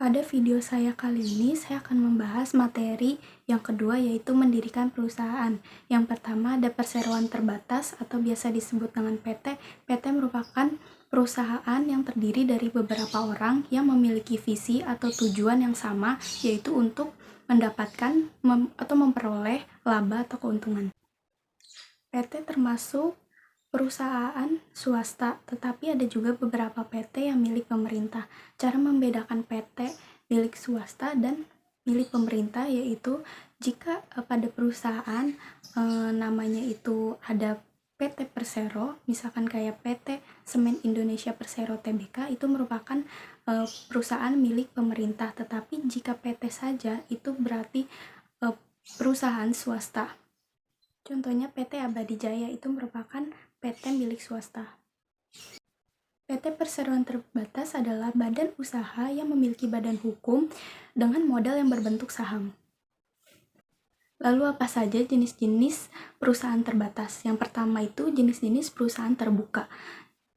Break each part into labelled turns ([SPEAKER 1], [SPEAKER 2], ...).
[SPEAKER 1] Pada video saya kali ini, saya akan membahas materi yang kedua, yaitu mendirikan perusahaan. Yang pertama ada perseroan terbatas atau biasa disebut dengan PT. PT merupakan perusahaan yang terdiri dari beberapa orang yang memiliki visi atau tujuan yang sama, yaitu untuk mendapatkan atau memperoleh laba atau keuntungan. PT termasuk perusahaan swasta, tetapi ada juga beberapa PT yang milik pemerintah. Cara membedakan PT milik swasta dan milik pemerintah yaitu jika pada perusahaan namanya itu ada PT Persero, misalkan kayak PT Semen Indonesia Persero Tbk, itu merupakan perusahaan milik pemerintah. Tetapi jika PT saja itu berarti perusahaan swasta. Contohnya PT Abadi Jaya itu merupakan PT milik swasta. PT Perseroan Terbatas adalah badan usaha yang memiliki badan hukum dengan modal yang berbentuk saham. Lalu apa saja jenis-jenis perusahaan terbatas? Yang pertama itu jenis-jenis perusahaan terbuka.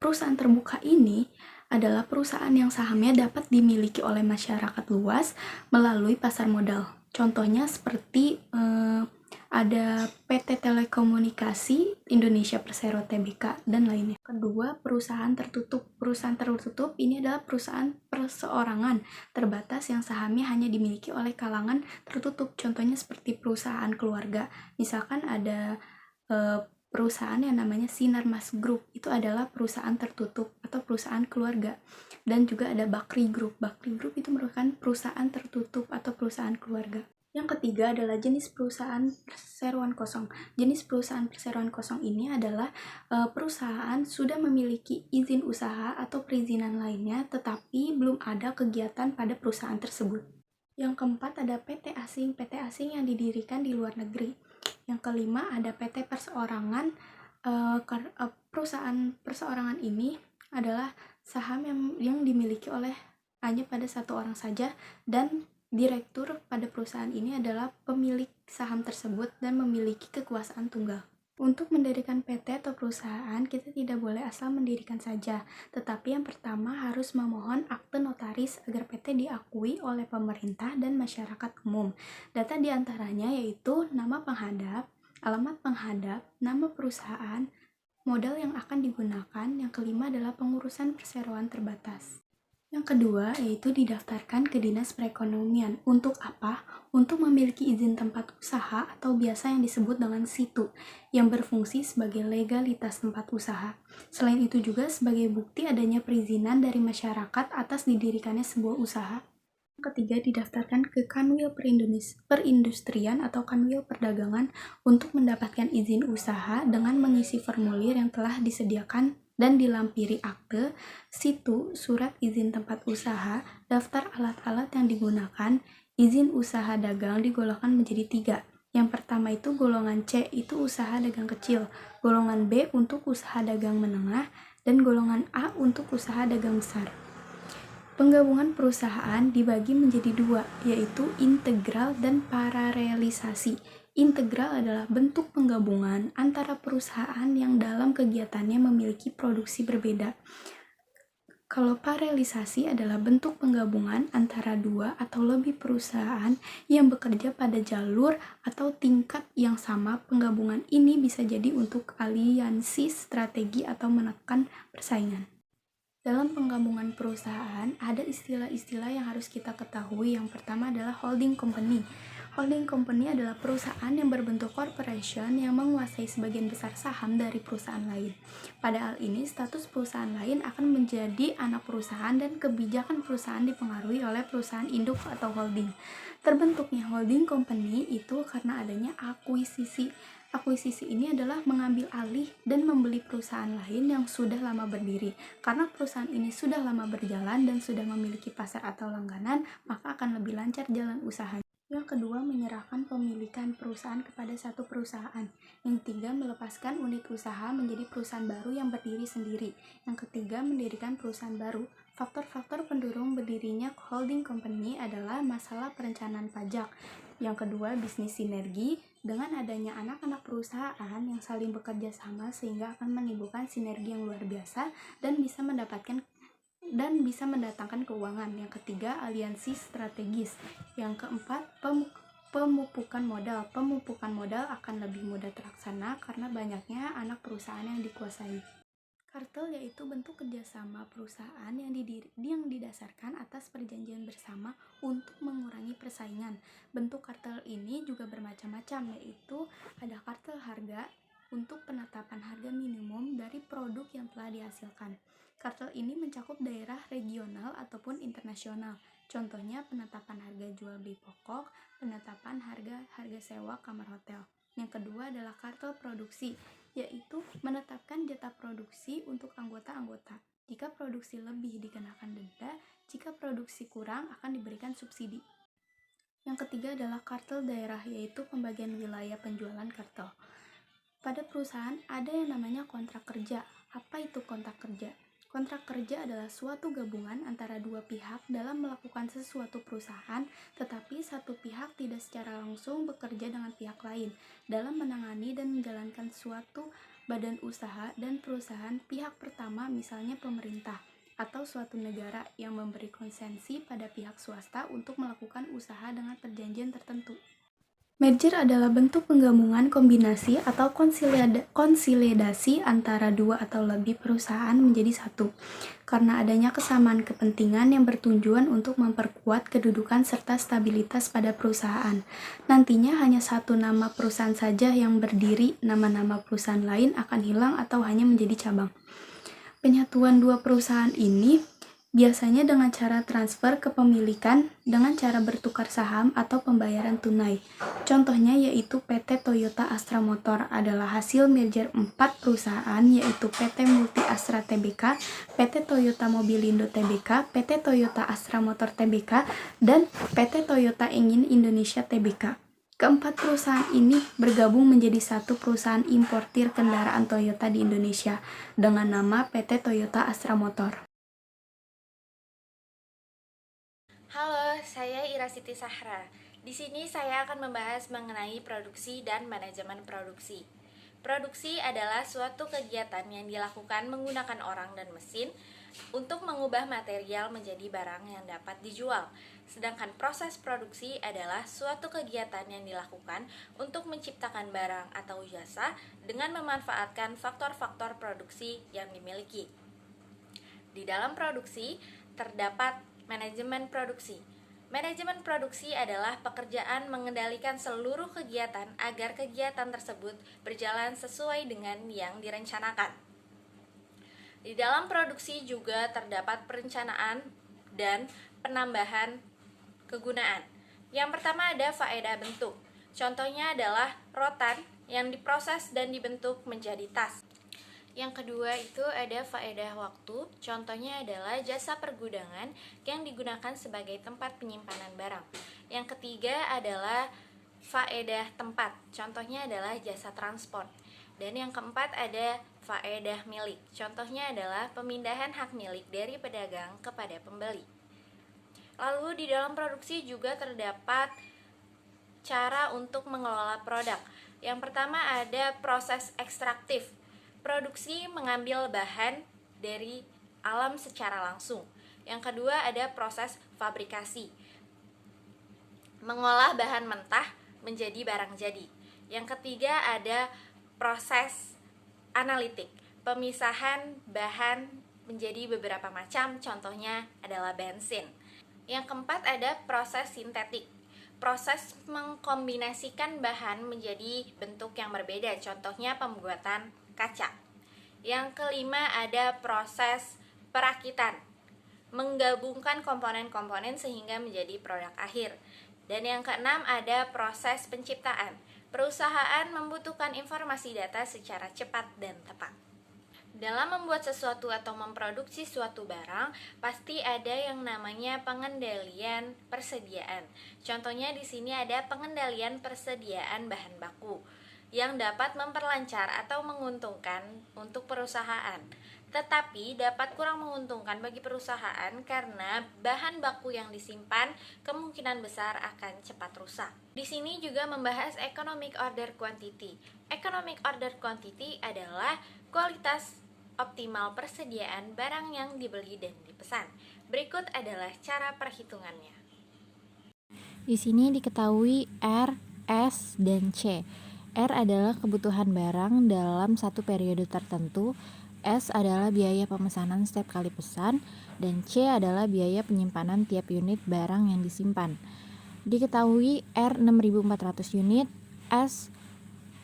[SPEAKER 1] Perusahaan terbuka ini adalah perusahaan yang sahamnya dapat dimiliki oleh masyarakat luas melalui pasar modal. Contohnya seperti ada PT Telekomunikasi Indonesia Persero Tbk dan lainnya. Kedua, perusahaan tertutup. Perusahaan tertutup ini adalah perusahaan perseorangan terbatas yang sahamnya hanya dimiliki oleh kalangan tertutup. Contohnya seperti perusahaan keluarga. Misalkan ada perusahaan yang namanya Sinarmas Group, itu adalah perusahaan tertutup atau perusahaan keluarga. Dan juga ada Bakri Group. Bakri Group itu merupakan perusahaan tertutup atau perusahaan keluarga. Yang ketiga adalah jenis perusahaan perseroan kosong. Jenis perusahaan perseroan kosong ini adalah perusahaan sudah memiliki izin usaha atau perizinan lainnya, tetapi belum ada kegiatan pada perusahaan tersebut. Yang keempat ada PT asing. PT asing yang didirikan di luar negeri. Yang kelima ada PT perseorangan. Perusahaan perseorangan ini adalah saham yang dimiliki oleh hanya pada satu orang saja, dan direktur pada perusahaan ini adalah pemilik saham tersebut dan memiliki kekuasaan tunggal. Untuk mendirikan PT atau perusahaan, kita tidak boleh asal mendirikan saja, tetapi yang pertama harus memohon akte notaris agar PT diakui oleh pemerintah dan masyarakat umum. Data diantaranya yaitu nama penghadap, alamat penghadap, nama perusahaan, modal yang akan digunakan. Yang kelima adalah pengurusan perseroan terbatas. Yang kedua, yaitu didaftarkan ke Dinas Perekonomian. Untuk apa? Untuk memiliki izin tempat usaha atau biasa yang disebut dengan situ, yang berfungsi sebagai legalitas tempat usaha. Selain itu juga sebagai bukti adanya perizinan dari masyarakat atas didirikannya sebuah usaha. Yang ketiga, didaftarkan ke Kanwil Perindustrian atau Kanwil Perdagangan untuk mendapatkan izin usaha dengan mengisi formulir yang telah disediakan dan dilampiri akte, situ, surat izin tempat usaha, daftar alat-alat yang digunakan. Izin usaha dagang digolongkan menjadi 3. Yang pertama itu golongan C, itu usaha dagang kecil, golongan B untuk usaha dagang menengah, dan golongan A untuk usaha dagang besar. Penggabungan perusahaan dibagi menjadi 2, yaitu integral dan pararealisasi. Integral adalah bentuk penggabungan antara perusahaan yang dalam kegiatannya memiliki produksi berbeda. Kalau paralelisasi adalah bentuk penggabungan antara 2 atau lebih perusahaan yang bekerja pada jalur atau tingkat yang sama. Penggabungan ini bisa jadi untuk aliansi, strategi, atau menekan persaingan. Dalam penggabungan perusahaan, ada istilah-istilah yang harus kita ketahui. Yang pertama adalah holding company. Holding company adalah perusahaan yang berbentuk corporation yang menguasai sebagian besar saham dari perusahaan lain. Pada hal ini, status perusahaan lain akan menjadi anak perusahaan dan kebijakan perusahaan dipengaruhi oleh perusahaan induk atau holding. Terbentuknya holding company itu karena adanya akuisisi. Akuisisi ini adalah mengambil alih dan membeli perusahaan lain yang sudah lama berdiri. Karena perusahaan ini sudah lama berjalan dan sudah memiliki pasar atau langganan, maka akan lebih lancar jalan usahanya. Yang kedua, menyerahkan pemilikan perusahaan kepada satu perusahaan. Yang ketiga, melepaskan unit usaha menjadi perusahaan baru yang berdiri sendiri. Yang ketiga, mendirikan perusahaan baru. Faktor-faktor pendorong berdirinya holding company adalah masalah perencanaan pajak. Yang kedua, bisnis sinergi. Dengan adanya anak-anak perusahaan yang saling bekerja sama sehingga akan menimbulkan sinergi yang luar biasa dan bisa mendapatkan dan bisa mendatangkan keuangan. Yang ketiga, aliansi strategis. Yang keempat, pemupukan modal. Pemupukan modal akan lebih mudah terlaksana karena banyaknya anak perusahaan yang dikuasai. Kartel yaitu bentuk kerjasama perusahaan yang didasarkan atas perjanjian bersama untuk mengurangi persaingan. Bentuk kartel ini juga bermacam-macam, yaitu ada kartel harga untuk penetapan harga minimum dari produk yang telah dihasilkan. Kartel ini mencakup daerah regional ataupun internasional. Contohnya penetapan harga jual beli pokok, penetapan harga sewa kamar hotel. Yang kedua adalah kartel produksi, yaitu menetapkan jatah produksi untuk anggota-anggota. Jika produksi lebih dikenakan denda, jika produksi kurang akan diberikan subsidi. Yang ketiga adalah kartel daerah, yaitu pembagian wilayah penjualan kartel. Pada perusahaan ada yang namanya kontrak kerja. Apa itu kontrak kerja? Kontrak kerja adalah suatu gabungan antara dua pihak dalam melakukan sesuatu perusahaan, tetapi satu pihak tidak secara langsung bekerja dengan pihak lain dalam menangani dan menjalankan suatu badan usaha dan perusahaan pihak pertama, misalnya pemerintah, atau suatu negara yang memberi konsensi pada pihak swasta untuk melakukan usaha dengan perjanjian tertentu. Merger adalah bentuk penggabungan, kombinasi, atau konsolidasi antara dua atau lebih perusahaan menjadi satu, karena adanya kesamaan kepentingan yang bertujuan untuk memperkuat kedudukan serta stabilitas pada perusahaan. Nantinya hanya satu nama perusahaan saja yang berdiri, nama-nama perusahaan lain akan hilang atau hanya menjadi cabang. Penyatuan dua perusahaan ini biasanya dengan cara transfer kepemilikan dengan cara bertukar saham atau pembayaran tunai. Contohnya yaitu PT Toyota Astra Motor adalah hasil merger 4 perusahaan, yaitu PT Multi Astra Tbk, PT Toyota Mobilindo Tbk, PT Toyota Astra Motor Tbk, dan PT Toyota Engine Indonesia Tbk. Keempat perusahaan ini bergabung menjadi satu perusahaan importir kendaraan Toyota di Indonesia dengan nama PT Toyota Astra Motor.
[SPEAKER 2] Halo, saya Ira Siti Sahra. Di sini saya akan membahas mengenai produksi dan manajemen produksi. Produksi adalah suatu kegiatan yang dilakukan menggunakan orang dan mesin untuk mengubah material menjadi barang yang dapat dijual. Sedangkan proses produksi adalah suatu kegiatan yang dilakukan untuk menciptakan barang atau jasa dengan memanfaatkan faktor-faktor produksi yang dimiliki. Di dalam produksi terdapat manajemen produksi. Manajemen produksi adalah pekerjaan mengendalikan seluruh kegiatan agar kegiatan tersebut berjalan sesuai dengan yang direncanakan. Di dalam produksi juga terdapat perencanaan dan penambahan kegunaan. Yang pertama ada faedah bentuk. Contohnya adalah rotan yang diproses dan dibentuk menjadi tas. Yang kedua itu ada faedah waktu, contohnya adalah jasa pergudangan yang digunakan sebagai tempat penyimpanan barang. Yang ketiga adalah faedah tempat, contohnya adalah jasa transport. Dan yang keempat ada faedah milik, contohnya adalah pemindahan hak milik dari pedagang kepada pembeli. Lalu di dalam produksi juga terdapat cara untuk mengelola produk. Yang pertama ada proses ekstraktif. Produksi mengambil bahan dari alam secara langsung. Yang kedua ada proses fabrikasi, mengolah bahan mentah menjadi barang jadi. Yang ketiga ada proses analitik, pemisahan bahan menjadi beberapa macam, contohnya adalah bensin. Yang keempat ada proses sintetik, proses mengkombinasikan bahan menjadi bentuk yang berbeda, contohnya pembuatan kaca. Yang kelima ada proses perakitan, menggabungkan komponen-komponen sehingga menjadi produk akhir. Dan yang keenam ada proses penciptaan, perusahaan membutuhkan informasi data secara cepat dan tepat. Dalam membuat sesuatu atau memproduksi suatu barang, pasti ada yang namanya pengendalian persediaan. Contohnya di sini ada pengendalian persediaan bahan baku yang dapat memperlancar atau menguntungkan untuk perusahaan, tetapi dapat kurang menguntungkan bagi perusahaan karena bahan baku yang disimpan kemungkinan besar akan cepat rusak. Di sini juga membahas economic order quantity. Economic order quantity adalah kualitas optimal persediaan barang yang dibeli dan dipesan. Berikut adalah cara perhitungannya.
[SPEAKER 3] Di sini diketahui R, S, dan C. R adalah kebutuhan barang dalam satu periode tertentu, S adalah biaya pemesanan setiap kali pesan, dan C adalah biaya penyimpanan tiap unit barang yang disimpan. Diketahui R 6.400 unit, S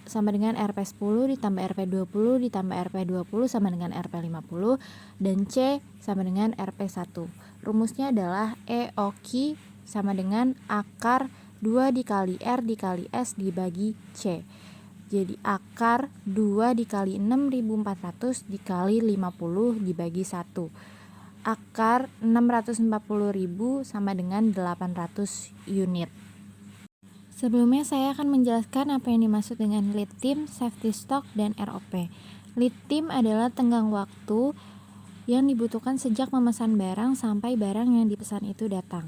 [SPEAKER 3] sama dengan Rp10 ditambah Rp20 ditambah Rp20 sama dengan Rp50, dan C sama dengan Rp1. Rumusnya adalah EOQ sama dengan akar 2 dikali R dikali S dibagi C. Jadi akar 2 dikali 6.400 dikali 50 dibagi 1. Akar 640.000 sama dengan 800 unit. Sebelumnya saya akan menjelaskan apa yang dimaksud dengan lead time, safety stock, dan ROP. Lead time adalah tenggang waktu yang dibutuhkan sejak memesan barang sampai barang yang dipesan itu datang.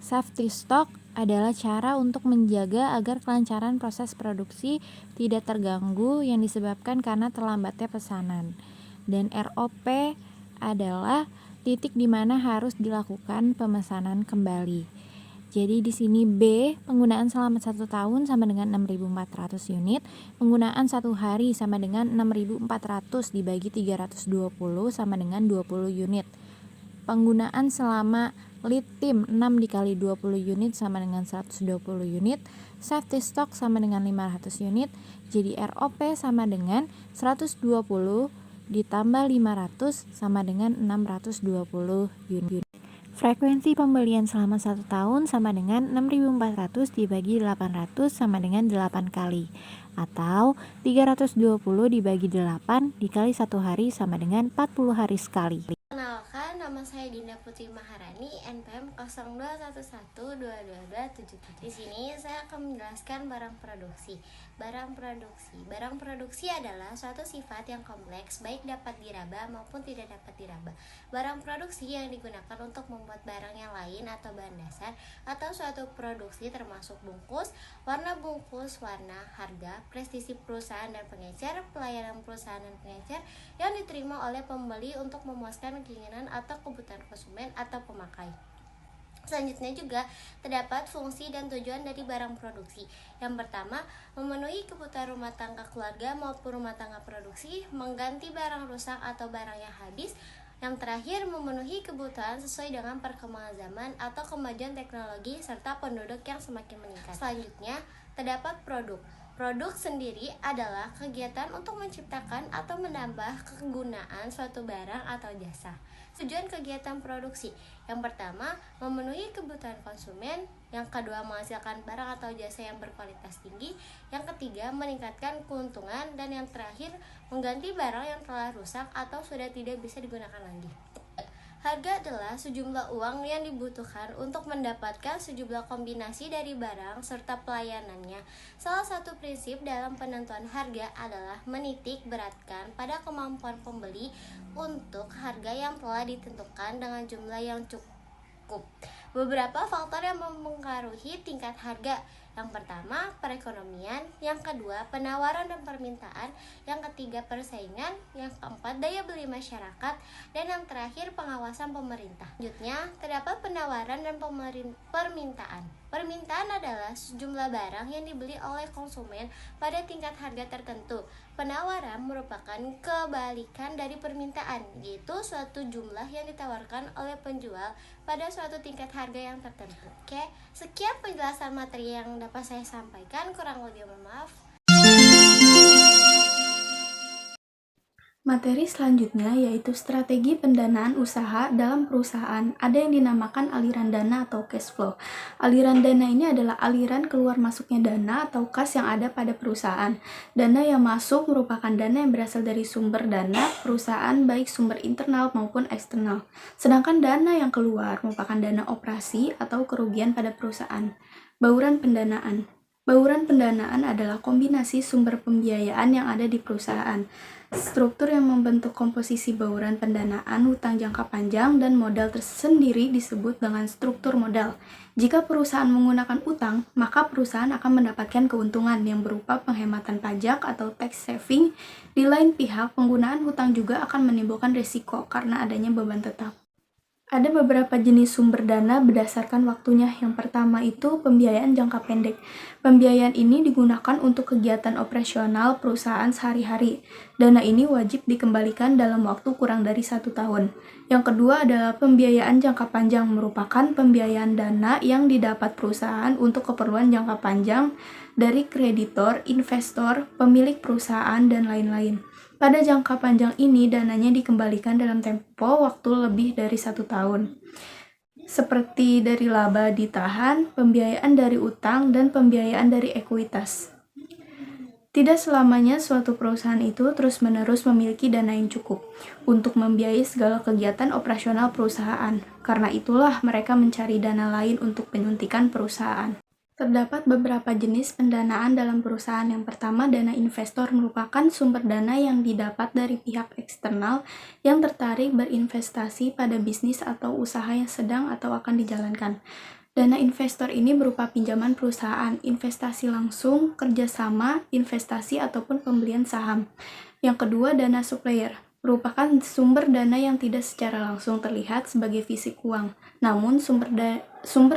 [SPEAKER 3] Safety stock adalah cara untuk menjaga agar kelancaran proses produksi tidak terganggu yang disebabkan karena terlambatnya pesanan. Dan ROP adalah titik di mana harus dilakukan pemesanan kembali. Jadi di sini B, penggunaan selama 1 tahun sama dengan 6.400 unit, penggunaan 1 hari sama dengan 6.400 dibagi 320 sama dengan 20 unit. Penggunaan selama lead time 6 dikali 20 unit sama dengan 120 unit, safety stock sama dengan 500 unit, jadi ROP sama dengan 120 ditambah 500 sama dengan 620 unit. Frekuensi pembelian selama 1 tahun sama dengan 6.400 dibagi 800 sama dengan 8 kali, atau 320 dibagi 8 dikali 1 hari sama dengan 40 hari sekali.
[SPEAKER 4] Kenalkan, nama saya Dinda Putri Maharani, NPM 0211222277. Di sini saya akan menjelaskan barang produksi. Barang produksi adalah suatu sifat yang kompleks, baik dapat diraba maupun tidak dapat diraba. Barang produksi yang digunakan untuk membuat barang yang lain atau bahan dasar atau suatu produksi termasuk bungkus, warna, harga, prestisi perusahaan dan pengecer, pelayanan perusahaan dan pengecer yang diterima oleh pembeli untuk memuaskan keinginan atau kebutuhan konsumen atau pemakai. Selanjutnya juga terdapat fungsi dan tujuan dari barang produksi. Yang pertama, memenuhi kebutuhan rumah tangga keluarga maupun rumah tangga produksi, mengganti barang rusak atau barang yang habis. Yang terakhir, memenuhi kebutuhan sesuai dengan perkembangan zaman atau kemajuan teknologi serta penduduk yang semakin meningkat. Selanjutnya, terdapat produk. Produk sendiri adalah kegiatan untuk menciptakan atau menambah kegunaan suatu barang atau jasa. Tujuan kegiatan produksi: yang pertama, memenuhi kebutuhan konsumen. Yang kedua, menghasilkan barang atau jasa yang berkualitas tinggi. Yang ketiga, meningkatkan keuntungan. Dan yang terakhir, mengganti barang yang telah rusak atau sudah tidak bisa digunakan lagi. Harga adalah sejumlah uang yang dibutuhkan untuk mendapatkan sejumlah kombinasi dari barang serta pelayanannya. Salah satu prinsip dalam penentuan harga adalah menitik beratkan pada kemampuan pembeli untuk harga yang telah ditentukan dengan jumlah yang cukup. Beberapa faktor yang mempengaruhi tingkat harga. Yang pertama, perekonomian. Yang kedua, penawaran dan permintaan. Yang ketiga, persaingan. Yang keempat, daya beli masyarakat. Dan yang terakhir, pengawasan pemerintah. Selanjutnya, terdapat penawaran dan permintaan. Permintaan adalah sejumlah barang yang dibeli oleh konsumen pada tingkat harga tertentu. Penawaran merupakan kebalikan dari permintaan, yaitu suatu jumlah yang ditawarkan oleh penjual pada suatu tingkat harga yang tertentu. Oke, sekian penjelasan materi yang dapat saya sampaikan, kurang lebih mohon maaf.
[SPEAKER 1] Materi selanjutnya yaitu strategi pendanaan usaha dalam perusahaan. Ada yang dinamakan aliran dana atau cash flow. Aliran dana ini adalah aliran keluar masuknya dana atau kas yang ada pada perusahaan. Dana yang masuk merupakan dana yang berasal dari sumber dana perusahaan, baik sumber internal maupun eksternal. Sedangkan dana yang keluar merupakan dana operasi atau kerugian pada perusahaan. Bauran pendanaan. Bauran pendanaan adalah kombinasi sumber pembiayaan yang ada di perusahaan. Struktur yang membentuk komposisi bauran pendanaan hutang jangka panjang dan modal tersendiri disebut dengan struktur modal. Jika perusahaan menggunakan utang, maka perusahaan akan mendapatkan keuntungan yang berupa penghematan pajak atau tax saving. Di lain pihak, penggunaan hutang juga akan menimbulkan risiko karena adanya beban tetap. Ada beberapa jenis sumber dana berdasarkan waktunya. Yang pertama itu pembiayaan jangka pendek. Pembiayaan ini digunakan untuk kegiatan operasional perusahaan sehari-hari. Dana ini wajib dikembalikan dalam waktu kurang dari 1 tahun. Yang kedua adalah pembiayaan jangka panjang, merupakan pembiayaan dana yang didapat perusahaan untuk keperluan jangka panjang dari kreditor, investor, pemilik perusahaan, dan lain-lain. Pada jangka panjang ini, dananya dikembalikan dalam tempo waktu lebih dari 1 tahun. Seperti dari laba ditahan, pembiayaan dari utang, dan pembiayaan dari ekuitas. Tidak selamanya suatu perusahaan itu terus-menerus memiliki dana yang cukup untuk membiayai segala kegiatan operasional perusahaan. Karena itulah mereka mencari dana lain untuk penyuntikan perusahaan. Terdapat beberapa jenis pendanaan dalam perusahaan. Yang pertama, dana investor merupakan sumber dana yang didapat dari pihak eksternal yang tertarik berinvestasi pada bisnis atau usaha yang sedang atau akan dijalankan. Dana investor ini berupa pinjaman perusahaan, investasi langsung, kerjasama, investasi, ataupun pembelian saham. Yang kedua, dana supplier merupakan sumber dana yang tidak secara langsung terlihat sebagai fisik uang. Namun, sumber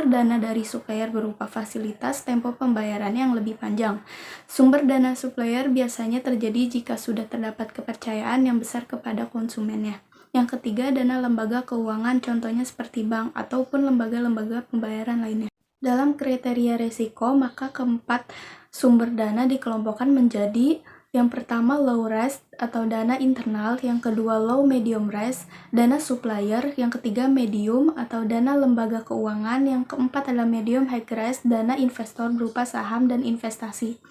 [SPEAKER 1] dana dari supplier berupa fasilitas tempo pembayaran yang lebih panjang. Sumber dana supplier biasanya terjadi jika sudah terdapat kepercayaan yang besar kepada konsumennya. Yang ketiga, dana lembaga keuangan, contohnya seperti bank ataupun lembaga-lembaga pembayaran lainnya. Dalam kriteria risiko, maka keempat sumber dana dikelompokkan menjadi: yang pertama, low risk atau dana internal. Yang kedua, low medium risk, dana supplier. Yang ketiga, medium atau dana lembaga keuangan. Yang keempat adalah medium high risk, dana investor berupa saham dan investasi.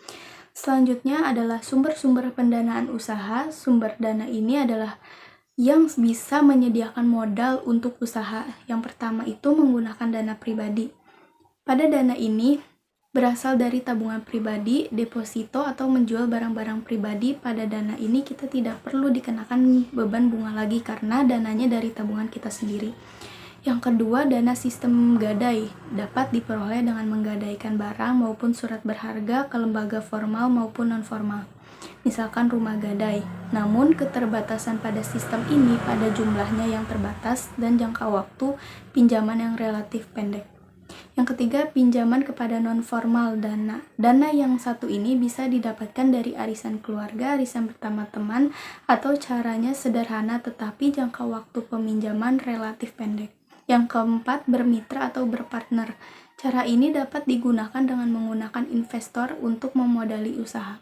[SPEAKER 1] Selanjutnya adalah sumber-sumber pendanaan usaha. Sumber dana ini adalah yang bisa menyediakan modal untuk usaha. Yang pertama itu menggunakan dana pribadi. Pada dana ini berasal dari tabungan pribadi, deposito, atau menjual barang-barang pribadi. Pada dana ini kita tidak perlu dikenakan beban bunga lagi karena dananya dari tabungan kita sendiri. Yang kedua, dana sistem gadai dapat diperoleh dengan menggadaikan barang maupun surat berharga ke lembaga formal maupun non-formal, misalkan rumah gadai. Namun, keterbatasan pada sistem ini pada jumlahnya yang terbatas dan jangka waktu pinjaman yang relatif pendek. Yang ketiga, pinjaman kepada non-formal dana. Dana yang satu ini bisa didapatkan dari arisan keluarga, arisan pertama teman, atau caranya sederhana tetapi jangka waktu peminjaman relatif pendek. Yang keempat, bermitra atau berpartner. Cara ini dapat digunakan dengan menggunakan investor untuk memodali usaha.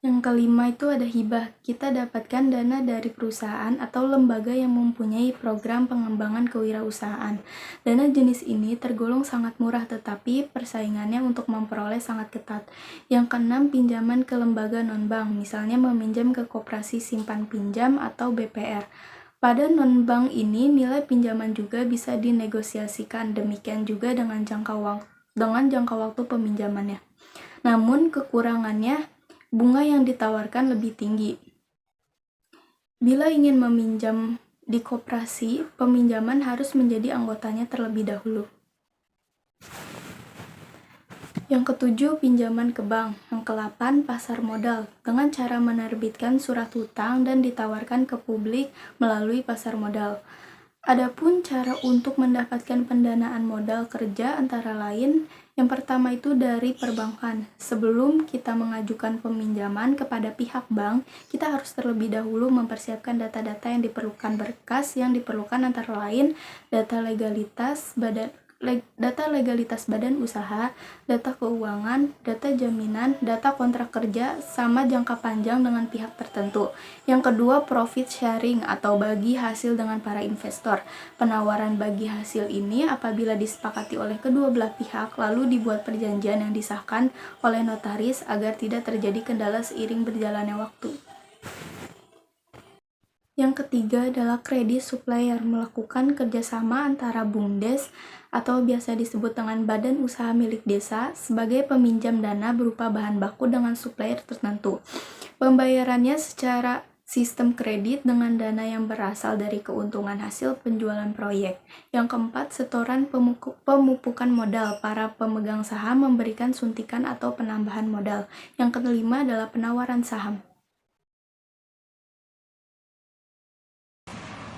[SPEAKER 1] Yang kelima itu ada hibah. Kita dapatkan dana dari perusahaan atau lembaga yang mempunyai program pengembangan kewirausahaan. Dana jenis ini tergolong sangat murah tetapi persaingannya untuk memperoleh sangat ketat. Yang keenam, pinjaman ke lembaga non-bank, misalnya meminjam ke koperasi simpan pinjam atau BPR. Pada non-bank ini nilai pinjaman juga bisa dinegosiasikan, demikian juga dengan jangka waktu peminjamannya. Namun kekurangannya, bunga yang ditawarkan lebih tinggi. Bila ingin meminjam di koperasi, peminjaman harus menjadi anggotanya terlebih dahulu. Yang ketujuh, pinjaman ke bank. Yang ke-8, pasar modal, dengan cara menerbitkan surat hutang dan ditawarkan ke publik melalui pasar modal. Adapun cara untuk mendapatkan pendanaan modal kerja antara lain, yang pertama itu dari perbankan. Sebelum kita mengajukan peminjaman kepada pihak bank, kita harus terlebih dahulu mempersiapkan data-data yang diperlukan. Berkas yang diperlukan antara lain data legalitas badan usaha, data keuangan, data jaminan, data kontrak kerja, sama jangka panjang dengan pihak tertentu. Yang kedua, profit sharing atau bagi hasil dengan para investor. Penawaran bagi hasil ini apabila disepakati oleh kedua belah pihak, lalu dibuat perjanjian yang disahkan oleh notaris agar tidak terjadi kendala seiring berjalannya waktu. Yang ketiga adalah credit supplier, melakukan kerjasama antara BUMDes atau biasa disebut dengan badan usaha milik desa sebagai peminjam dana berupa bahan baku dengan supplier tertentu. Pembayarannya secara sistem kredit dengan dana yang berasal dari keuntungan hasil penjualan proyek. Yang keempat, setoran pemupukan modal. Para pemegang saham memberikan suntikan atau penambahan modal. Yang kelima adalah penawaran saham.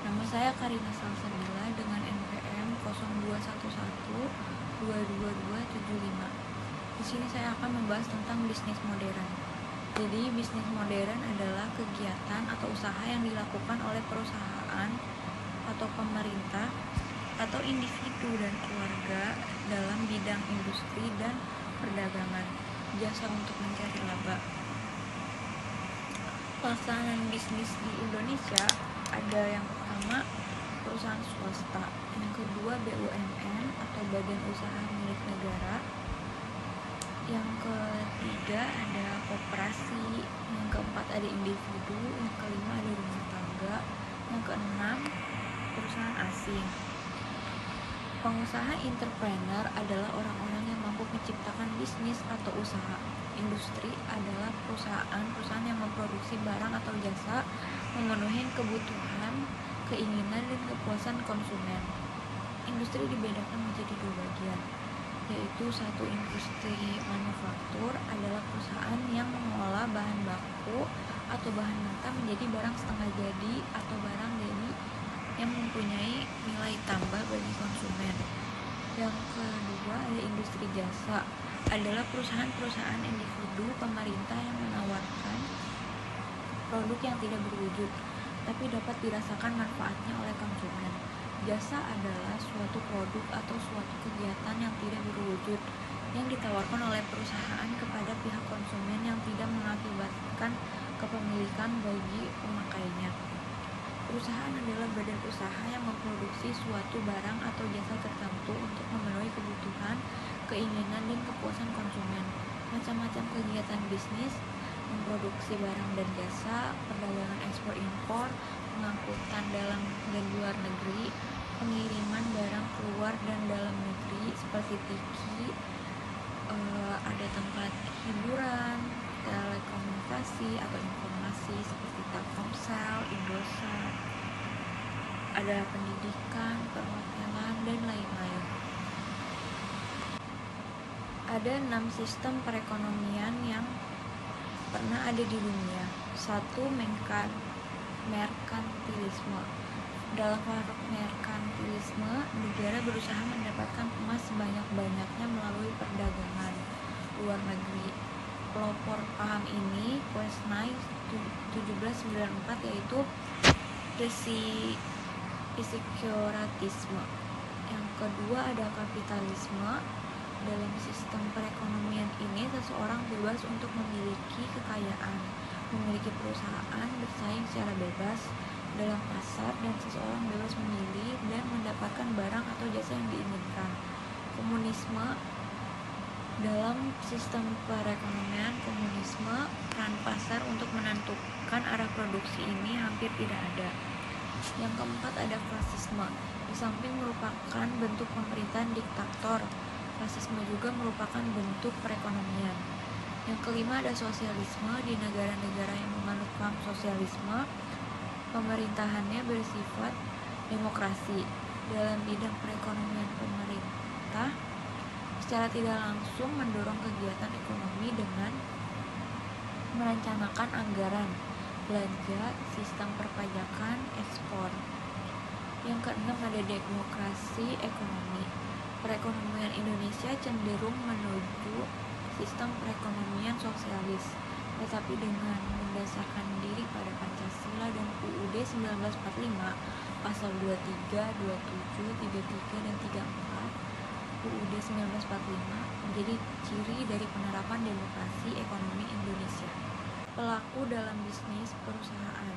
[SPEAKER 5] Nama saya Karina Salsabila dengan NPM 0211222275. Di sini saya akan membahas tentang bisnis modern. Jadi, bisnis modern adalah kegiatan atau usaha yang dilakukan oleh perusahaan atau pemerintah atau individu dan keluarga dalam bidang industri dan perdagangan, jasa untuk mencari laba. Pelaksanaan bisnis di Indonesia ada yang pertama perusahaan swasta, yang kedua BUMN atau badan usaha milik negara, yang ketiga ada koperasi, yang keempat ada individu, yang kelima ada rumah tangga, yang keenam perusahaan asing. Pengusaha entrepreneur adalah orang-orang yang mampu menciptakan bisnis atau usaha. Industri adalah perusahaan yang memproduksi barang atau jasa memenuhi kebutuhan, keinginan, dan kepuasan konsumen. Industri dibedakan menjadi dua bagian, yaitu satu, industri manufaktur adalah perusahaan yang mengolah bahan baku atau bahan mentah menjadi barang setengah jadi atau barang jadi yang mempunyai nilai tambah bagi konsumen. Yang kedua ada industri jasa, adalah perusahaan-perusahaan individu pemerintah yang menawarkan produk yang tidak berwujud tapi dapat dirasakan manfaatnya oleh konsumen. Jasa adalah suatu produk atau suatu kegiatan yang tidak berwujud yang ditawarkan oleh perusahaan kepada pihak konsumen yang tidak mengakibatkan kepemilikan bagi pemakainya. Perusahaan adalah badan usaha yang memproduksi suatu barang atau jasa tertentu untuk memenuhi kebutuhan, keinginan, dan kepuasan konsumen. Macam-macam kegiatan bisnis, memproduksi barang dan jasa, perdagangan ekspor impor, pengangkutan dalam dan luar negeri, pengiriman barang keluar dan dalam negeri seperti tiki, ada tempat hiburan, telekomunikasi atau informasi seperti Telkomsel, Indosat, ada pendidikan, perhotelan, dan lain-lain. Ada 6 sistem perekonomian yang pernah ada di dunia. 1. Merkantilisme. Dalam merkantilisme, negara berusaha mendapatkan emas sebanyak-banyaknya melalui perdagangan luar negeri. Pelopor paham ini Quesnay 1794, yaitu Physiocratisme. Yang kedua ada kapitalisme. Dalam sistem perekonomian ini, seseorang bebas untuk memiliki kekayaan, memiliki perusahaan, bersaing secara bebas dalam pasar, dan seseorang bebas memilih dan mendapatkan barang atau jasa yang diinginkan. Komunisme. Dalam sistem perekonomian komunisme, peran pasar untuk menentukan arah produksi ini hampir tidak ada. Yang keempat ada fasisme. Di samping merupakan bentuk pemerintahan diktator, fasisme juga merupakan bentuk perekonomian. Yang kelima ada sosialisme. Di negara-negara yang menganut paham sosialisme, pemerintahannya bersifat demokrasi. Dalam bidang perekonomian, pemerintah secara tidak langsung mendorong kegiatan ekonomi dengan merencanakan anggaran, belanja, sistem perpajakan, ekspor. Yang keenam ada demokrasi ekonomi. Perekonomian Indonesia cenderung menuju sistem perekonomian sosialis, tetapi dengan mendasarkan diri pada Pancasila dan UUD 1945 pasal 23, 27, 33, dan 34, UUD 1945 menjadi ciri dari penerapan demokrasi ekonomi Indonesia. Pelaku dalam bisnis perusahaan.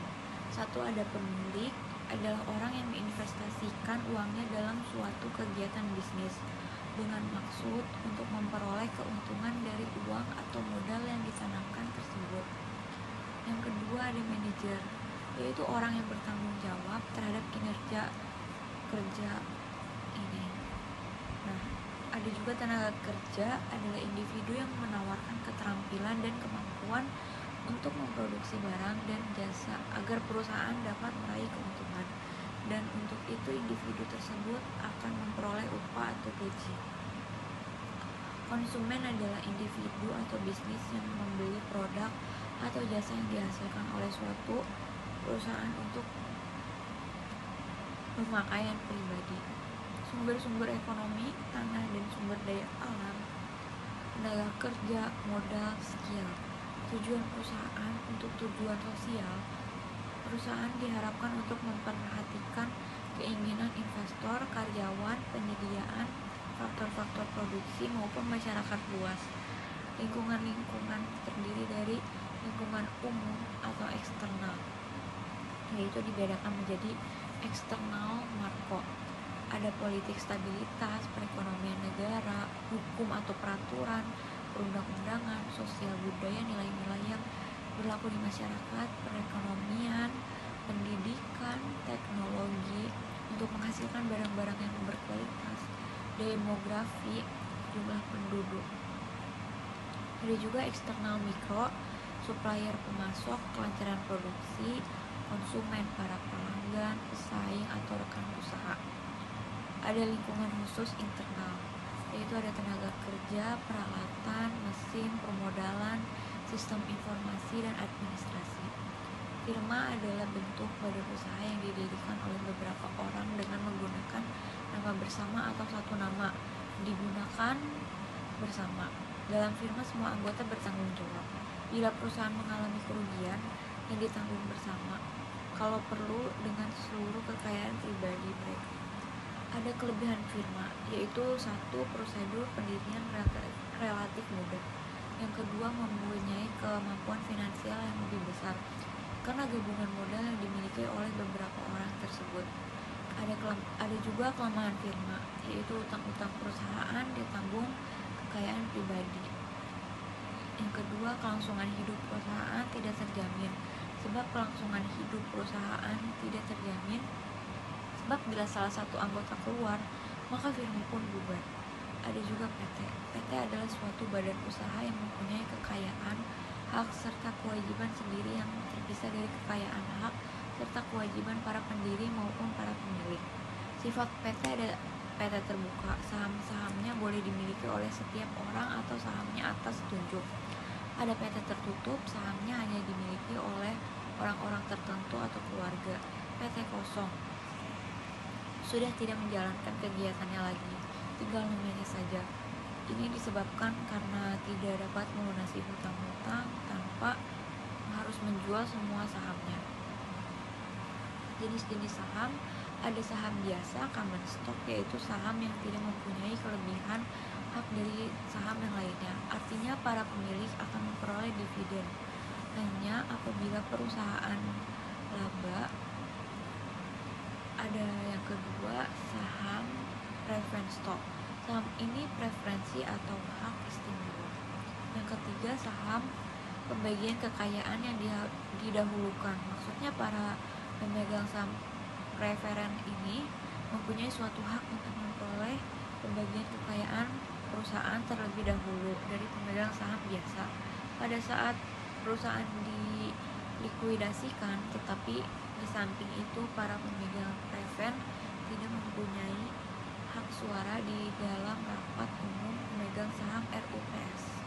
[SPEAKER 5] 1. Ada pemilik, adalah orang yang menginvestasikan uangnya dalam suatu kegiatan bisnis dengan maksud untuk memperoleh keuntungan dari uang atau modal yang ditanamkan tersebut. Yang kedua ada manajer, yaitu orang yang bertanggung jawab terhadap kinerja kerja ini. Nah, ada juga tenaga kerja adalah individu yang menawarkan keterampilan dan kemampuan untuk memproduksi barang dan jasa agar perusahaan dapat meraih keuntungan, dan untuk itu individu tersebut akan memperoleh upah atau gaji. Konsumen adalah individu atau bisnis yang membeli produk atau jasa yang dihasilkan oleh suatu perusahaan untuk pemakaian pribadi. Sumber-sumber ekonomi, tanah dan sumber daya alam, tenaga kerja, modal, skill. Tujuan perusahaan untuk tujuan sosial. Perusahaan diharapkan untuk memperhatikan keinginan investor, karyawan, penyediaan, faktor-faktor produksi maupun masyarakat luas. Lingkungan terdiri dari lingkungan umum atau eksternal, yaitu dibedakan menjadi eksternal makro. Ada politik stabilitas, perekonomian negara, hukum atau peraturan, perundang-undangan, sosial budaya, nilai-nilai yang berlaku di masyarakat, perekonomian, pendidikan, teknologi untuk menghasilkan barang-barang yang berkualitas, demografi, jumlah penduduk. Ada juga eksternal mikro, supplier, pemasok, kelancaran produksi, konsumen, para pelanggan, pesaing atau rekan usaha. Ada lingkungan khusus internal, yaitu ada tenaga kerja, peralatan, mesin, permodalan, sistem informasi, dan administrasi. Firma adalah bentuk badan usaha yang didirikan oleh beberapa orang dengan menggunakan nama bersama atau satu nama digunakan bersama. Dalam firma semua anggota bertanggung jawab. Bila perusahaan mengalami kerugian yang ditanggung bersama, kalau perlu dengan seluruh kekayaan pribadi mereka. Ada kelebihan firma, yaitu satu, prosedur pendirian relatif mudah. Yang kedua, mempunyai kemampuan finansial yang lebih besar karena gabungan modal yang dimiliki oleh beberapa orang tersebut. Ada juga kelemahan firma, yaitu utang-utang perusahaan ditanggung kekayaan pribadi. Yang kedua, kelangsungan hidup perusahaan tidak terjamin. Sebab kelangsungan hidup perusahaan tidak terjamin, sebab bila salah satu anggota keluar, maka firma pun bubar. Ada juga PT. PT adalah suatu badan usaha yang mempunyai kekayaan, hak, serta kewajiban sendiri yang terpisah dari kekayaan hak serta kewajiban para pendiri maupun para pemilik. Sifat PT ada PT terbuka, saham-sahamnya boleh dimiliki oleh setiap orang atau sahamnya atas tunjuk. Ada PT tertutup, sahamnya hanya dimiliki oleh orang-orang tertentu atau keluarga. PT kosong, sudah tidak menjalankan kegiatannya lagi, tinggal namanya saja. Ini disebabkan karena tidak dapat melunasi hutang-hutang tanpa harus menjual semua sahamnya. Jenis-jenis saham, ada saham biasa, common stock, yaitu saham yang tidak mempunyai kelebihan hak dari saham yang lainnya. Artinya para pemilik akan memperoleh dividen hanya apabila perusahaan laba. Ada yang kedua, saham preference stock. Saham ini preferensi atau hak istimewa. Yang ketiga, saham pembagian kekayaan yang didahulukan. Maksudnya para pemegang saham preferen ini mempunyai suatu hak untuk memperoleh pembagian kekayaan perusahaan terlebih dahulu dari pemegang saham biasa pada saat perusahaan dilikuidasikan. Tetapi di samping itu, para pemegang preferen tidak mempunyai hak suara di dalam rapat umum pemegang saham RUPS.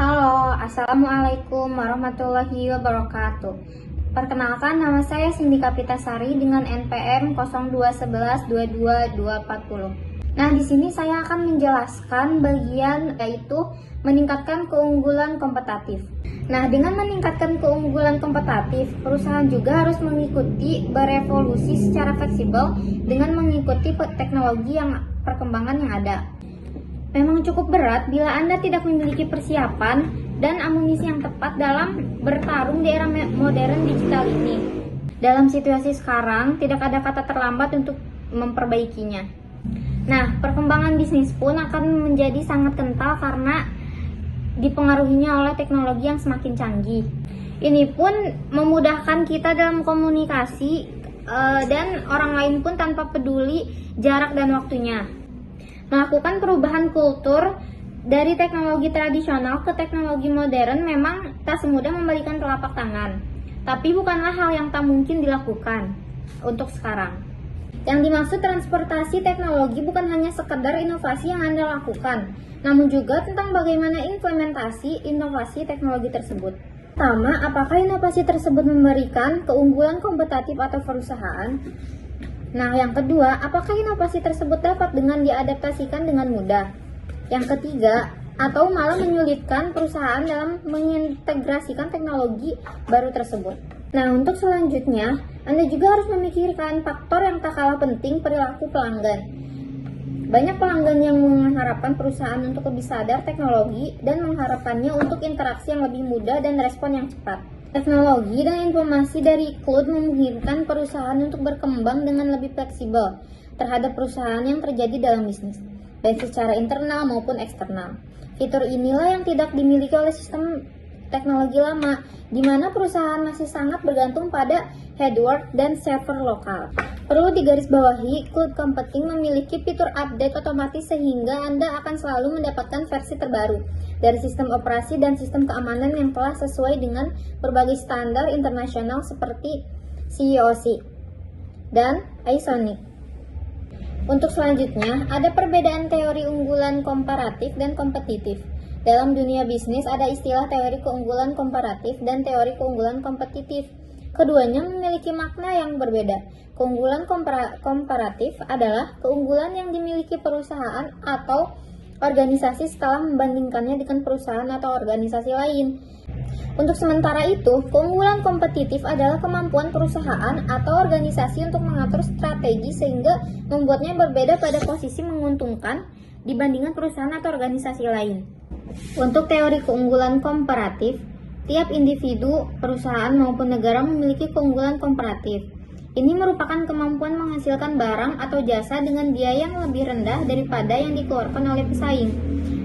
[SPEAKER 6] Halo, Assalamualaikum warahmatullahi wabarakatuh. Perkenalkan, nama saya Cindy Kapitasari dengan NPM 0211222240. Nah, di sini saya akan menjelaskan bagian yaitu meningkatkan keunggulan kompetitif. Nah, dengan meningkatkan keunggulan kompetitif, perusahaan juga harus mengikuti berevolusi secara fleksibel dengan mengikuti teknologi yang perkembangan yang ada. Memang cukup berat bila Anda tidak memiliki persiapan dan amunisi yang tepat dalam bertarung di era modern digital ini. Dalam situasi sekarang, tidak ada kata terlambat untuk memperbaikinya. Nah, perkembangan bisnis pun akan menjadi sangat kental karena dipengaruhinya oleh teknologi yang semakin canggih. Ini pun memudahkan kita dalam komunikasi dan orang lain pun tanpa peduli jarak dan waktunya. Melakukan perubahan kultur dari teknologi tradisional ke teknologi modern memang tak semudah membalikan telapak tangan. Tapi bukanlah hal yang tak mungkin dilakukan untuk sekarang. Yang dimaksud transportasi teknologi bukan hanya sekedar inovasi yang Anda lakukan, namun juga tentang bagaimana implementasi inovasi teknologi tersebut. Pertama, apakah inovasi tersebut memberikan keunggulan kompetitif atau perusahaan? Nah, yang kedua, apakah inovasi tersebut dapat dengan diadaptasikan dengan mudah? Yang ketiga, atau malah menyulitkan perusahaan dalam mengintegrasikan teknologi baru tersebut. Nah, untuk selanjutnya, Anda juga harus memikirkan faktor yang tak kalah penting, perilaku pelanggan. Banyak pelanggan yang mengharapkan perusahaan untuk lebih sadar teknologi dan mengharapkannya untuk interaksi yang lebih mudah dan respon yang cepat. Teknologi dan informasi dari cloud memungkinkan perusahaan untuk berkembang dengan lebih fleksibel terhadap perusahaan yang terjadi dalam bisnis, baik secara internal maupun eksternal. Fitur inilah yang tidak dimiliki oleh sistem teknologi lama, di mana perusahaan masih sangat bergantung pada hardware dan server lokal. Perlu digarisbawahi, cloud computing memiliki fitur update otomatis sehingga Anda akan selalu mendapatkan versi terbaru dari sistem operasi dan sistem keamanan yang telah sesuai dengan berbagai standar internasional seperti COC dan ISO NIC. Untuk selanjutnya, ada perbedaan teori unggulan komparatif dan kompetitif. Dalam dunia bisnis ada istilah teori keunggulan komparatif dan teori keunggulan kompetitif. Keduanya memiliki makna yang berbeda. Keunggulan komparatif adalah keunggulan yang dimiliki perusahaan atau organisasi setelah membandingkannya dengan perusahaan atau organisasi lain. Untuk sementara itu, keunggulan kompetitif adalah kemampuan perusahaan atau organisasi untuk mengatur strategi sehingga membuatnya berbeda pada posisi menguntungkan dibandingkan perusahaan atau organisasi lain. Untuk teori keunggulan komparatif, tiap individu, perusahaan maupun negara memiliki keunggulan komparatif. Ini merupakan kemampuan menghasilkan barang atau jasa dengan biaya yang lebih rendah daripada yang dikeluarkan oleh pesaing.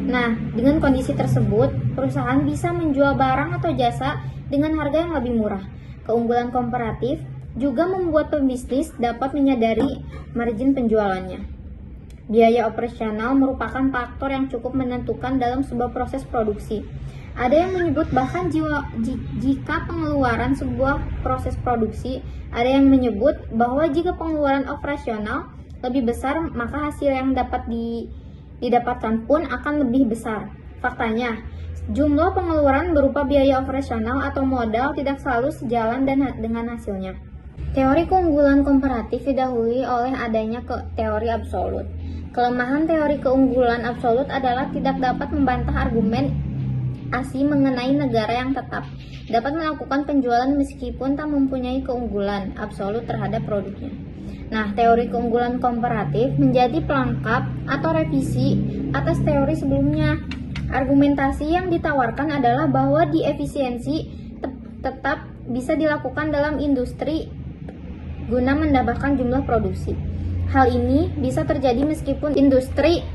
[SPEAKER 6] Nah, dengan kondisi tersebut, perusahaan bisa menjual barang atau jasa dengan harga yang lebih murah. Keunggulan komparatif juga membuat pebisnis dapat menyadari margin penjualannya. Biaya operasional merupakan faktor yang cukup menentukan dalam sebuah proses produksi. Ada yang menyebut bahkan jika pengeluaran sebuah proses produksi, ada yang menyebut bahwa jika pengeluaran operasional lebih besar, maka hasil yang dapat didapatkan pun akan lebih besar. Faktanya, jumlah pengeluaran berupa biaya operasional atau modal tidak selalu sejalan dengan hasilnya. Teori keunggulan komparatif didahului oleh adanya teori absolut. Kelemahan teori keunggulan absolut adalah tidak dapat membantah argumen ASI mengenai negara yang tetap dapat melakukan penjualan meskipun tak mempunyai keunggulan absolut terhadap produknya. Nah, teori keunggulan komparatif menjadi pelengkap atau revisi atas teori sebelumnya. Argumentasi yang ditawarkan adalah bahwa diefisiensi tetap bisa dilakukan dalam industri guna menambahkan jumlah produksi. Hal ini bisa terjadi meskipun industri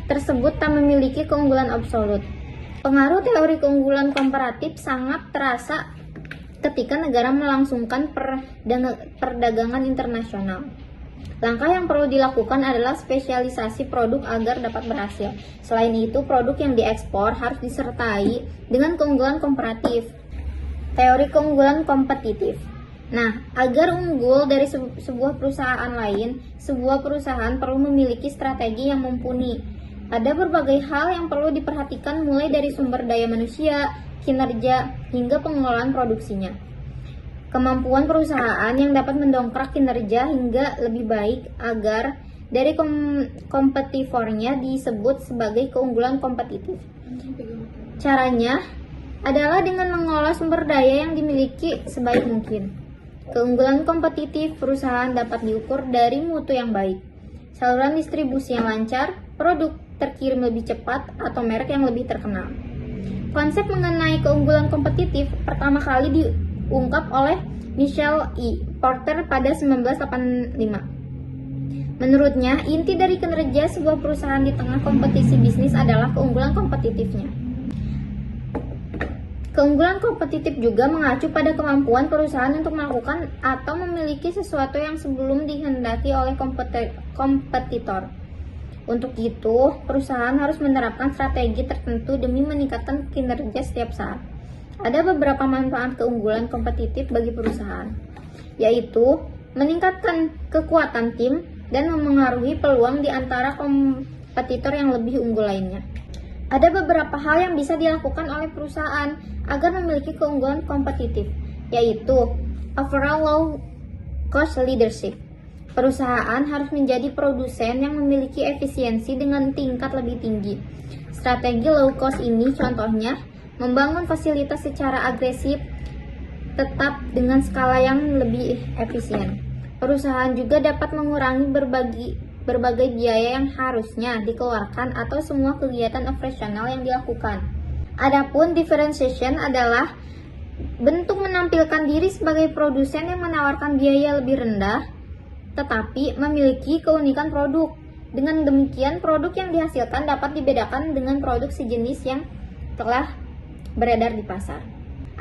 [SPEAKER 6] tersebut tak memiliki keunggulan absolut. Pengaruh teori keunggulan komparatif sangat terasa ketika negara melangsungkan perdagangan internasional. Langkah yang perlu dilakukan adalah spesialisasi produk agar dapat berhasil. Selain itu, produk yang diekspor harus disertai dengan keunggulan komparatif. Teori keunggulan kompetitif. Nah, agar unggul dari sebuah perusahaan lain, sebuah perusahaan perlu memiliki strategi yang mumpuni. Ada berbagai hal yang perlu diperhatikan mulai dari sumber daya manusia, kinerja, hingga pengelolaan produksinya. Kemampuan perusahaan yang dapat mendongkrak kinerja hingga lebih baik agar dari kompetitornya disebut sebagai keunggulan kompetitif. Caranya adalah dengan mengolah sumber daya yang dimiliki sebaik mungkin. Keunggulan kompetitif perusahaan dapat diukur dari mutu yang baik, saluran distribusi yang lancar, produk terkirim lebih cepat, atau merek yang lebih terkenal. Konsep mengenai keunggulan kompetitif pertama kali diungkap oleh Michael E. Porter pada 1985. Menurutnya, inti dari kinerja sebuah perusahaan di tengah kompetisi bisnis adalah keunggulan kompetitifnya. Keunggulan kompetitif juga mengacu pada kemampuan perusahaan untuk melakukan atau memiliki sesuatu yang sebelum dihendaki oleh kompetitor. Untuk itu, perusahaan harus menerapkan strategi tertentu demi meningkatkan kinerja setiap saat. Ada beberapa manfaat keunggulan kompetitif bagi perusahaan, yaitu meningkatkan kekuatan tim dan memengaruhi peluang di antara kompetitor yang lebih unggul lainnya. Ada beberapa hal yang bisa dilakukan oleh perusahaan agar memiliki keunggulan kompetitif, yaitu overall low cost leadership. Perusahaan harus menjadi produsen yang memiliki efisiensi dengan tingkat lebih tinggi. Strategi low cost ini contohnya membangun fasilitas secara agresif tetap dengan skala yang lebih efisien. Perusahaan juga dapat mengurangi berbagai biaya yang harusnya dikeluarkan atau semua kegiatan operasional yang dilakukan. Adapun differentiation adalah bentuk menampilkan diri sebagai produsen yang menawarkan biaya lebih rendah tetapi memiliki keunikan produk. Dengan demikian, produk yang dihasilkan dapat dibedakan dengan produk sejenis yang telah beredar di pasar.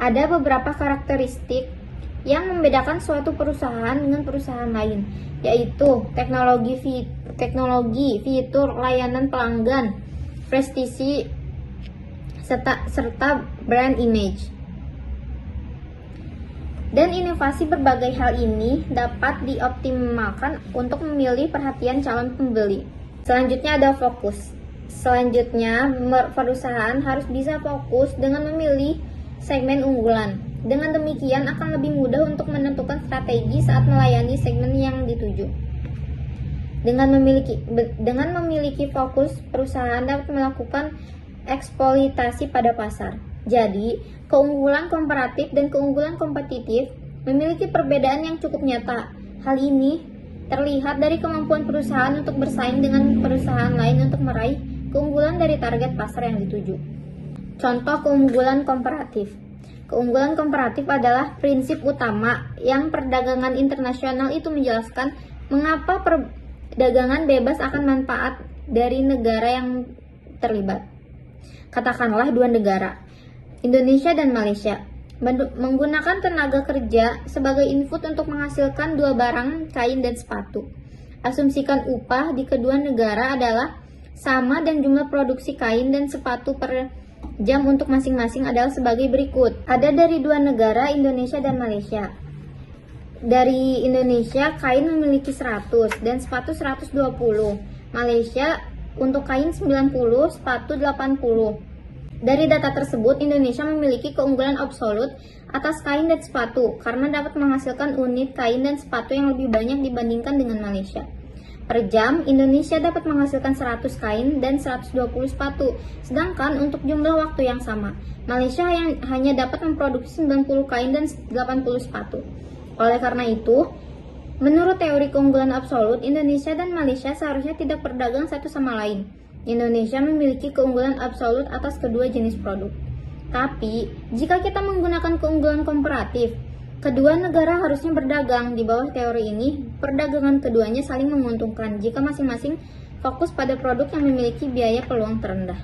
[SPEAKER 6] Ada beberapa karakteristik yang membedakan suatu perusahaan dengan perusahaan lain, yaitu teknologi, fitur, layanan pelanggan, prestisi, serta brand image. Dan inovasi berbagai hal ini dapat dioptimalkan untuk memilih perhatian calon pembeli. Selanjutnya ada fokus. Selanjutnya, perusahaan harus bisa fokus dengan memilih segmen unggulan. Dengan demikian akan lebih mudah untuk menentukan strategi saat melayani segmen yang dituju. Dengan memiliki fokus, perusahaan dapat melakukan eksploitasi pada pasar. Jadi, keunggulan komparatif dan keunggulan kompetitif memiliki perbedaan yang cukup nyata. Hal ini terlihat dari kemampuan perusahaan untuk bersaing dengan perusahaan lain untuk meraih keunggulan dari target pasar yang dituju. Contoh keunggulan komparatif. Keunggulan komparatif adalah prinsip utama yang perdagangan internasional itu menjelaskan mengapa perdagangan bebas akan manfaat dari negara yang terlibat. Katakanlah dua negara, Indonesia dan Malaysia, menggunakan tenaga kerja sebagai input untuk menghasilkan dua barang kain dan sepatu. Asumsikan upah di kedua negara adalah sama dan jumlah produksi kain dan sepatu per jam untuk masing-masing adalah sebagai berikut. Ada dari dua negara, Indonesia dan Malaysia. Dari Indonesia, kain memiliki 100 dan sepatu 120. Malaysia untuk kain 90, sepatu 80. Dari data tersebut, Indonesia memiliki keunggulan absolut atas kain dan sepatu karena dapat menghasilkan unit kain dan sepatu yang lebih banyak dibandingkan dengan Malaysia. Per jam, Indonesia dapat menghasilkan 100 kain dan 120 sepatu, sedangkan untuk jumlah waktu yang sama, Malaysia yang hanya dapat memproduksi 90 kain dan 80 sepatu. Oleh karena itu, menurut teori keunggulan absolut, Indonesia dan Malaysia seharusnya tidak berdagang satu sama lain. Indonesia memiliki keunggulan absolut atas kedua jenis produk. Tapi, jika kita menggunakan keunggulan komparatif, kedua negara harusnya berdagang. Di bawah teori ini, perdagangan keduanya saling menguntungkan jika masing-masing fokus pada produk yang memiliki biaya peluang terendah.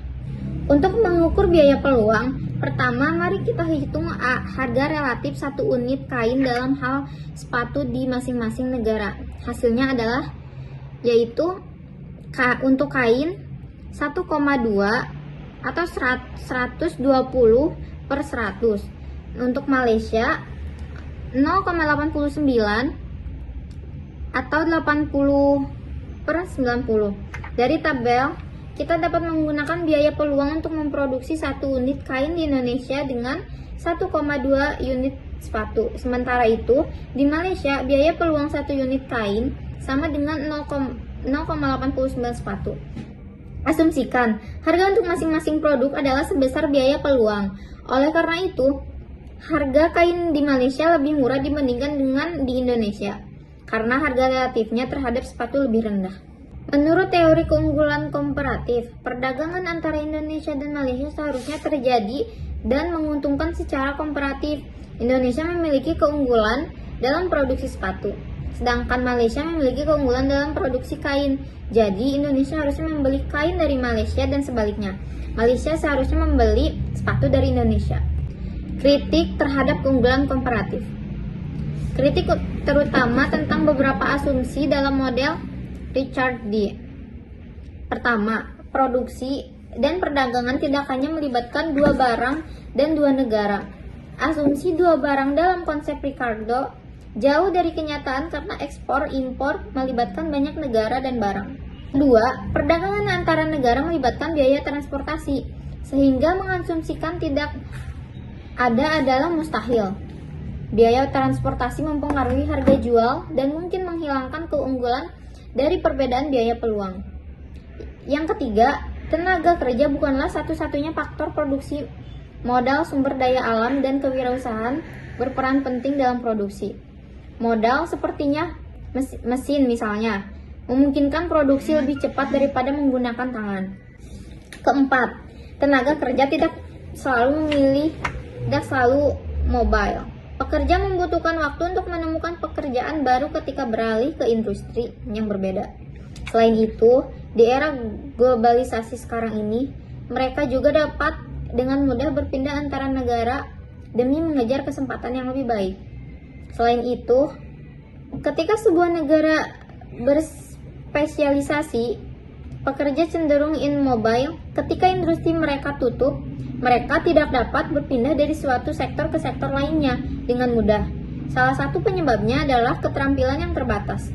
[SPEAKER 6] Untuk mengukur biaya peluang, pertama mari kita hitung harga relatif satu unit kain dalam hal sepatu di masing-masing negara. Hasilnya adalah yaitu untuk kain 1,2 atau 120 per 100. Untuk Malaysia 0,89 atau 80 per 90. Dari tabel, kita dapat menggunakan biaya peluang untuk memproduksi satu unit kain di Indonesia dengan 1,2 unit sepatu. Sementara itu, di Malaysia, biaya peluang satu unit kain sama dengan 0,89 sepatu. Asumsikan, harga untuk masing-masing produk adalah sebesar biaya peluang. Oleh karena itu, harga kain di Malaysia lebih murah dibandingkan dengan di Indonesia, karena harga relatifnya terhadap sepatu lebih rendah. Menurut teori keunggulan komparatif, perdagangan antara Indonesia dan Malaysia seharusnya terjadi dan menguntungkan secara komparatif. Indonesia memiliki keunggulan dalam produksi sepatu, sedangkan Malaysia memiliki keunggulan dalam produksi kain. Jadi, Indonesia harusnya membeli kain dari Malaysia dan sebaliknya. Malaysia seharusnya membeli sepatu dari Indonesia. Kritik terhadap keunggulan komparatif. Kritik terutama tentang beberapa asumsi dalam model Richard D. Pertama, produksi dan perdagangan tidak hanya melibatkan dua barang dan dua negara. Asumsi dua barang dalam konsep Ricardo jauh dari kenyataan karena ekspor-impor melibatkan banyak negara dan barang. Kedua, perdagangan antara negara melibatkan biaya transportasi, sehingga mengasumsikan tidak ada adalah mustahil. Biaya transportasi mempengaruhi harga jual dan mungkin menghilangkan keunggulan dari perbedaan biaya peluang. Yang ketiga, tenaga kerja bukanlah satu-satunya faktor produksi. Modal, sumber daya alam, dan kewirausahaan berperan penting dalam produksi. Modal sepertinya mesin misalnya, memungkinkan produksi lebih cepat daripada menggunakan tangan. Keempat, tenaga kerja tidak selalu mobile. Pekerja membutuhkan waktu untuk menemukan pekerjaan baru ketika beralih ke industri yang berbeda. Selain itu, di era globalisasi sekarang ini, mereka juga dapat dengan mudah berpindah antara negara demi mengejar kesempatan yang lebih baik. Selain itu, ketika sebuah negara berspesialisasi, pekerja cenderung immobile. Ketika industri mereka tutup, mereka tidak dapat berpindah dari suatu sektor ke sektor lainnya dengan mudah. Salah satu penyebabnya adalah keterampilan yang terbatas.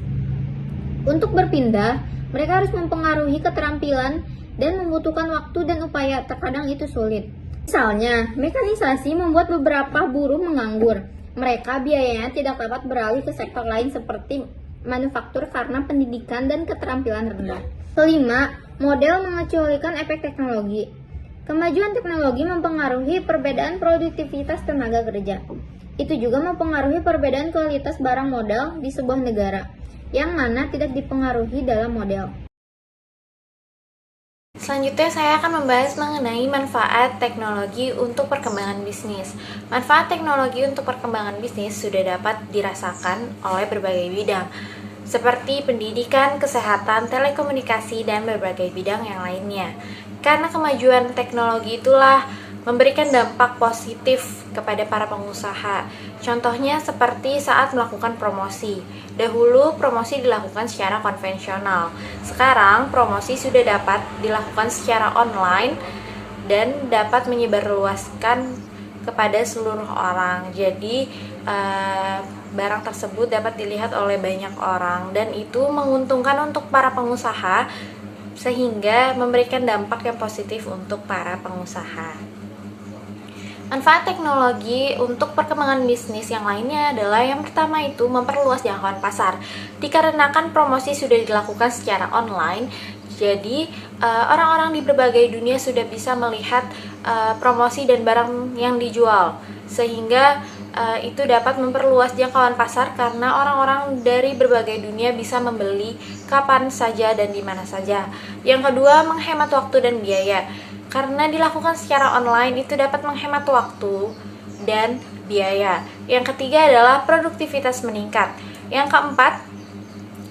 [SPEAKER 6] Untuk berpindah, mereka harus mempengaruhi keterampilan dan membutuhkan waktu dan upaya, terkadang itu sulit. Misalnya, mekanisasi membuat beberapa buruh menganggur. Mereka biayanya tidak dapat beralih ke sektor lain seperti manufaktur karena pendidikan dan keterampilan rendah. Kelima, model mengecualikan efek teknologi. Kemajuan teknologi mempengaruhi perbedaan produktivitas tenaga kerja. Itu juga mempengaruhi perbedaan kualitas barang modal di sebuah negara, yang mana tidak dipengaruhi dalam model.
[SPEAKER 2] Selanjutnya saya akan membahas mengenai manfaat teknologi untuk perkembangan bisnis. Manfaat teknologi untuk perkembangan bisnis sudah dapat dirasakan oleh berbagai bidang, seperti pendidikan, kesehatan, telekomunikasi, dan berbagai bidang yang lainnya. Karena kemajuan teknologi itulah memberikan dampak positif kepada para pengusaha. Contohnya seperti saat melakukan promosi. Dahulu promosi dilakukan secara konvensional. Sekarang promosi sudah dapat dilakukan secara online dan dapat menyebarluaskan kepada seluruh orang. Jadi barang tersebut dapat dilihat oleh banyak orang dan itu menguntungkan untuk para pengusaha sehingga memberikan dampak yang positif untuk para pengusaha. Manfaat teknologi untuk perkembangan bisnis yang lainnya adalah yang pertama itu memperluas jangkauan pasar. Dikarenakan promosi sudah dilakukan secara online, jadi orang-orang di berbagai dunia sudah bisa melihat promosi dan barang yang dijual, sehingga itu dapat memperluas jangkauan pasar karena orang-orang dari berbagai dunia bisa membeli kapan saja dan di mana saja. Yang kedua, menghemat waktu dan biaya. Karena dilakukan secara online itu dapat menghemat waktu dan biaya. Yang ketiga adalah produktivitas meningkat. Yang keempat,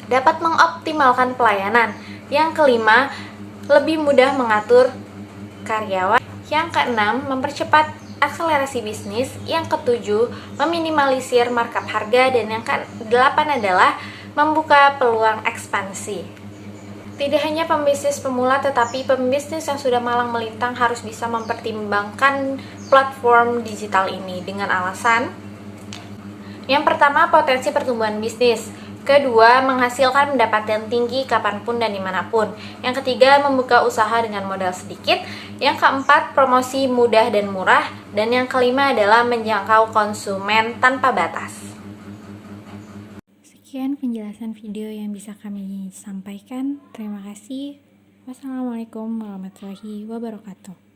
[SPEAKER 2] dapat mengoptimalkan pelayanan. Yang kelima, lebih mudah mengatur karyawan. Yang keenam, mempercepat akselerasi bisnis. Yang ketujuh, meminimalisir markup harga. Dan yang kedelapan adalah membuka peluang ekspansi. Tidak hanya pembisnis pemula, tetapi pembisnis yang sudah malang melintang harus bisa mempertimbangkan platform digital ini dengan alasan yang pertama, potensi pertumbuhan bisnis. Kedua, menghasilkan pendapatan tinggi kapanpun dan dimanapun. Yang ketiga, membuka usaha dengan modal sedikit. Yang keempat, promosi mudah dan murah. Dan yang kelima adalah menjangkau konsumen tanpa batas.
[SPEAKER 3] Sekian penjelasan video yang bisa kami sampaikan. Terima kasih. Wassalamualaikum warahmatullahi wabarakatuh.